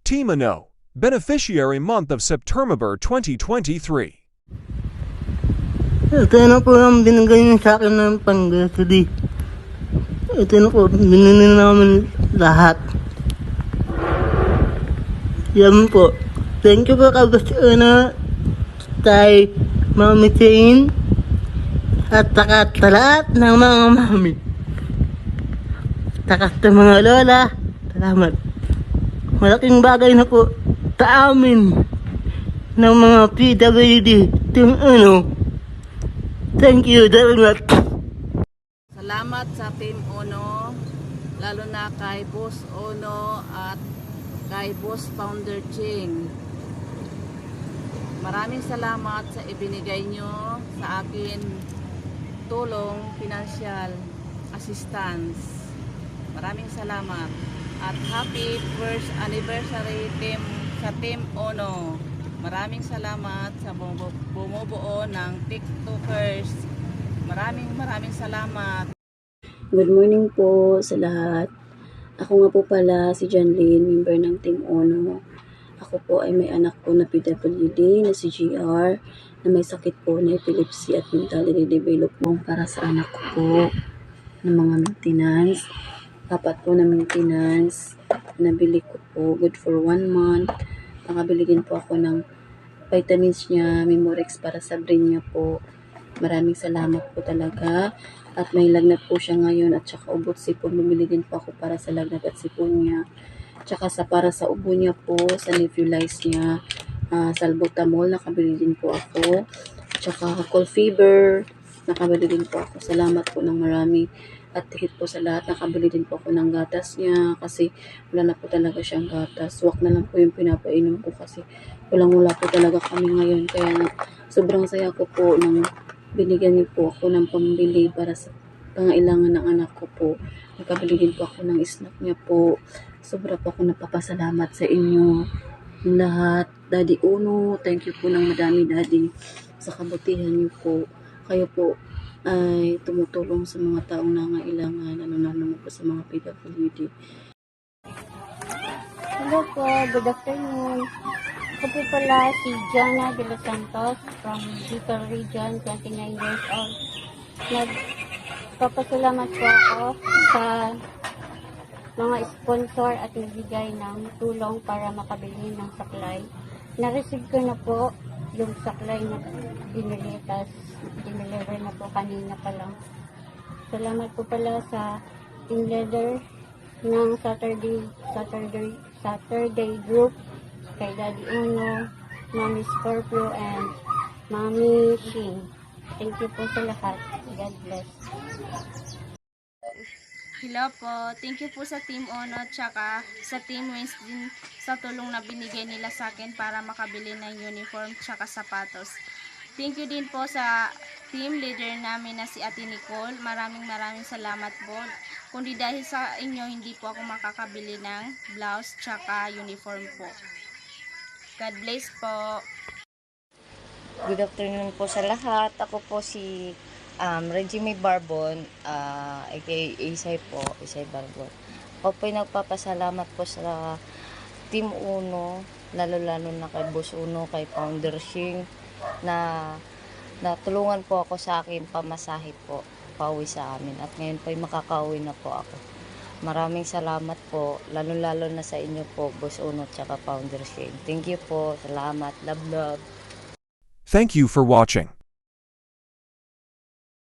Team Ano, beneficiary month of September 2023. Ito na po ang binigay niyo sa akin ng pang-grocery. Ito na po, binili namin lahat. Yan po. Thank you po kabos kay Mami Jane at saka sa lahat ng mga mami. Saka sa mga lola. Salamat. Malaking bagay na po sa amin ng mga PWD. Team Ano. Thank you very much. Salamat sa Team Ono, lalo na kay Boss Ono at kay Boss Founder Ching. Maraming salamat sa ibinigay nyo sa akin tulong, financial assistance. Maraming salamat at happy first anniversary team sa Team Ono. Maraming salamat sa bumubuo ng TikTokers. Maraming salamat. Good morning po sa lahat. Ako nga po pala si Janlyn, member ng Team Ono. Ako po ay may anak po na PWD na si GR na may sakit po na epilepsy at mentally development para sa anak ko po ng mga maintenance. Apat po na maintenance. Nabili ko po good for 1 month. Nakabili din po ako ng vitamins niya, Memorex para sa brain niya po. Maraming salamat po talaga. At may lagnat po siya ngayon at saka ubot sipon. Bumili din po ako para sa lagnat at sipon niya. Tsaka para sa ubo niya po, sa nebulize niya, salbutamol, nakabili din po ako. Tsaka cold fever, nakabili din po ako. Salamat po ng marami. At higit po sa lahat, nakabili din po ako ng gatas niya kasi wala na po talaga siyang gatas. Swak na lang po yung pinapainom ko kasi wala po talaga kami ngayon. Kaya sobrang saya ko po nang binigyan niyo po ako ng pambili para sa pangailangan ng anak ko po. Nakabili din po ako ng snack niya po. Sobra po ako napapasalamat sa inyo lahat. Daddy Uno, thank you po ng madami, Daddy, sa kabutihan niyo po. Kayo po ay tumutulong sa mga taong nangailangan, ano po sa mga PWD. Hello po, good afternoon. Ako po pala si Jana de los Santos from Bicol Region, 29 years old. Nagpapasalamat po ako sa mga sponsor at nagbigay ng tulong para makabili ng saklay. Na-receive ko na po yung saklay na binili, tas dineliver na po kanina pa lang. Salamat po pala sa team leader ng Saturday group, kay Daddy Uno, Mommy Scorpio, and Mommy Shing. Thank you po sa lahat. God bless. Hello po. Thank you po sa Team Ono tsaka sa Team Wins din sa tulong na binigay nila sa akin para makabili ng uniform tsaka sapatos. Thank you din po sa team leader namin na si Ate Nicole. Maraming salamat po. Kundi dahil sa inyo, hindi po ako makakabili ng blouse tsaka uniform po. God bless po. Good afternoon po sa lahat. Ako po si Reggie May Barbon, aka Isay po, Isay Barbon. Ako po ay nagpapasalamat po sa Team Uno, lalo na kay Boss Uno, kay Founder Shing, na natulungan po ako sa akin pamasahe po, pauwi sa amin. At ngayon po ay makakauwi na po ako. Maraming salamat po, lalo na sa inyo po, Boss Uno, tsaka Founder Shing. Thank you po, salamat, love. Thank you for watching.